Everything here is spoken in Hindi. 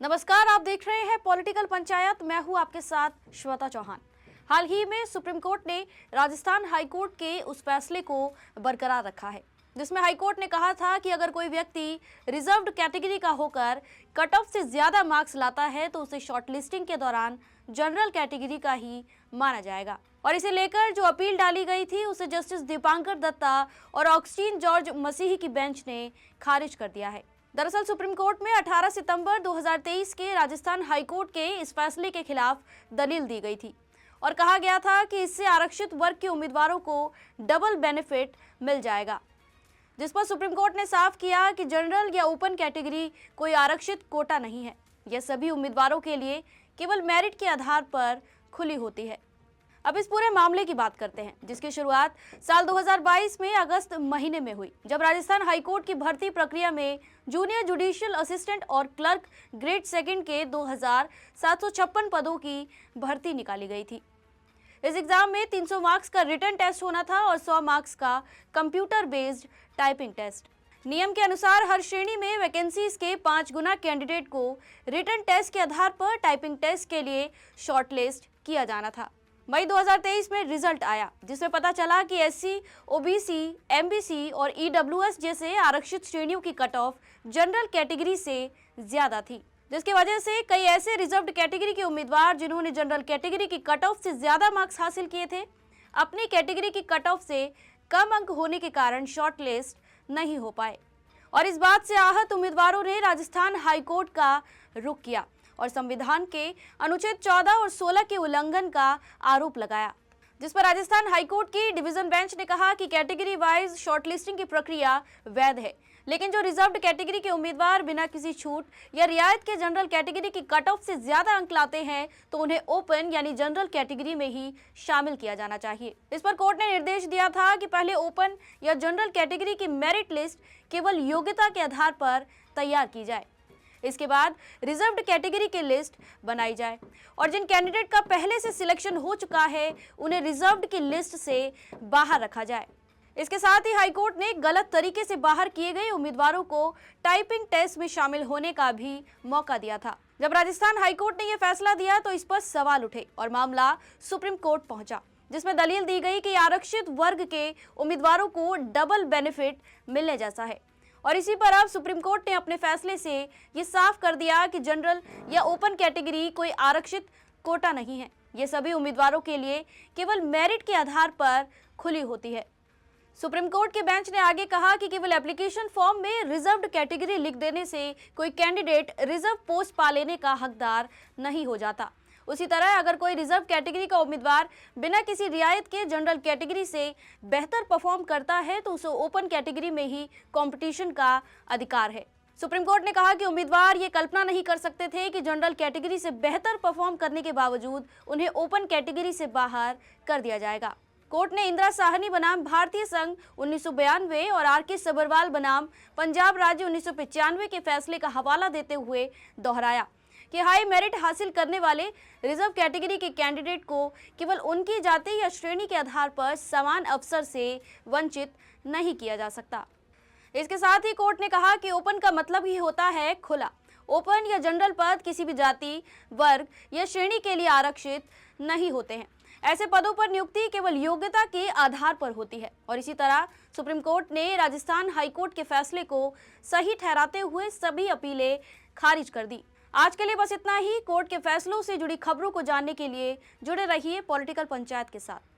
नमस्कार, आप देख रहे हैं पॉलिटिकल पंचायत। मैं हूं आपके साथ श्वेता चौहान। हाल ही में सुप्रीम कोर्ट ने राजस्थान हाई कोर्ट के उस फैसले को बरकरार रखा है जिसमें हाई कोर्ट ने कहा था कि अगर कोई व्यक्ति रिजर्व्ड कैटेगरी का होकर कट ऑफ से ज्यादा मार्क्स लाता है तो उसे शॉर्टलिस्टिंग के दौरान जनरल कैटेगरी का ही माना जाएगा। और इसे लेकर जो अपील डाली गई थी उसे जस्टिस दीपांकर दत्ता और ऑगस्टीन जॉर्ज मसीही की बेंच ने खारिज कर दिया है। दरअसल सुप्रीम कोर्ट में 18 सितंबर 2023 के राजस्थान हाई कोर्ट के इस फैसले के खिलाफ दलील दी गई थी और कहा गया था कि इससे आरक्षित वर्ग के उम्मीदवारों को डबल बेनिफिट मिल जाएगा, जिस पर सुप्रीम कोर्ट ने साफ किया कि जनरल या ओपन कैटेगरी कोई आरक्षित कोटा नहीं है। यह सभी उम्मीदवारों के लिए केवल मेरिट के आधार पर खुली होती है। अब इस पूरे मामले की बात करते हैं, जिसकी शुरुआत साल 2022 में अगस्त महीने में हुई, जब राजस्थान हाईकोर्ट की भर्ती प्रक्रिया में जूनियर जुडिशियल असिस्टेंट और क्लर्क ग्रेड सेकंड के 2756 पदों की भर्ती निकाली गई थी। इस एग्जाम में 300 मार्क्स का रिटन टेस्ट होना था और 100 मार्क्स का कंप्यूटर बेस्ड टाइपिंग टेस्ट। नियम के अनुसार हर श्रेणी में वैकेंसीज के 5 गुना कैंडिडेट को रिटन टेस्ट के आधार पर टाइपिंग टेस्ट के लिए शॉर्टलिस्ट किया जाना था। मई 2023 में रिजल्ट आया, जिसमें पता चला कि एससी, ओबीसी, एमबीसी और ईडब्ल्यूएस जैसे आरक्षित श्रेणियों की कट ऑफ जनरल कैटेगरी से ज्यादा थी, जिसकी वजह से कई ऐसे रिजर्व्ड कैटेगरी के उम्मीदवार जिन्होंने जनरल कैटेगरी की कट ऑफ से ज्यादा मार्क्स हासिल किए थे, अपनी कैटेगरी की कट ऑफ से कम अंक होने के कारण शॉर्टलिस्ट नहीं हो पाए। और इस बात से आहत उम्मीदवारों ने राजस्थान हाईकोर्ट का रुख किया और संविधान के अनुच्छेद 14 और 16 के उल्लंघन का आरोप लगाया, जिस पर राजस्थान हाईकोर्ट की डिवीजन बेंच ने कहा कि कैटेगरी वाइज शॉर्टलिस्टिंग की प्रक्रिया वैध है, लेकिन जो रिजर्व्ड कैटेगरी के उम्मीदवार बिना किसी छूट या रियायत के जनरल कैटेगरी की कट ऑफ से ज्यादा अंक लाते हैं तो उन्हें ओपन यानी जनरल कैटेगरी में ही शामिल किया जाना चाहिए। इस पर कोर्ट ने निर्देश दिया था कि पहले ओपन या जनरल कैटेगरी की मेरिट लिस्ट केवल योग्यता के आधार पर तैयार की जाए, इसके बाद रिजर्व्ड कैटेगरी की लिस्ट बनाई जाए और जिन कैंडिडेट का पहले से सिलेक्शन हो चुका है उन्हें रिजर्व्ड की लिस्ट से बाहर रखा जाए। इसके साथ ही हाईकोर्ट ने गलत तरीके से बाहर किए गए उम्मीदवारों को टाइपिंग टेस्ट में शामिल होने का भी मौका दिया था। जब राजस्थान हाईकोर्ट ने यह फैसला दिया तो इस पर सवाल उठे और मामला सुप्रीम कोर्ट पहुंचा, जिसमें दलील दी गई कि आरक्षित वर्ग के उम्मीदवारों को डबल बेनिफिट मिलने जैसा है। और इसी पर अब सुप्रीम कोर्ट ने अपने फैसले से ये साफ कर दिया कि जनरल या ओपन कैटेगरी कोई आरक्षित कोटा नहीं है। ये सभी उम्मीदवारों के लिए केवल मेरिट के आधार पर खुली होती है। सुप्रीम कोर्ट के बेंच ने आगे कहा कि केवल एप्लीकेशन फॉर्म में रिजर्व्ड कैटेगरी लिख देने से कोई कैंडिडेट रिजर्व पोस्ट पा लेने का हकदार नहीं हो जाता। उसी तरह अगर कोई रिजर्व कैटेगरी का उम्मीदवार बिना किसी रियायत के जनरल कैटेगरी से बेहतर परफॉर्म करता है तो उसे ओपन कैटेगरी में ही कंपटीशन का अधिकार है। सुप्रीम कोर्ट ने कहा कि उम्मीदवार ये कल्पना नहीं कर सकते थे कि जनरल कैटेगरी से बेहतर परफॉर्म करने के बावजूद उन्हें ओपन कैटेगरी से बाहर कर दिया जाएगा। कोर्ट ने इंदिरा साहनी बनाम भारतीय संघ 1992 और आर.के. सभरवाल बनाम पंजाब राज्य 1995 के फैसले का हवाला देते हुए दोहराया कि हाई मेरिट हासिल करने वाले रिजर्व कैटेगरी के कैंडिडेट को केवल उनकी जाति या श्रेणी के आधार पर समान अवसर से वंचित नहीं किया जा सकता। इसके साथ ही कोर्ट ने कहा कि ओपन का मतलब ही होता है खुला। ओपन या जनरल पद किसी भी जाति, वर्ग या श्रेणी के लिए आरक्षित नहीं होते हैं। ऐसे पदों पर नियुक्ति केवल योग्यता के आधार पर होती है। और इसी तरह सुप्रीम कोर्ट ने राजस्थान हाईकोर्ट के फैसले को सही ठहराते हुए सभी अपीलें खारिज कर दी। आज के लिए बस इतना ही। कोर्ट के फैसलों से जुड़ी खबरों को जानने के लिए जुड़े रहिए पॉलिटिकल पंचायत के साथ।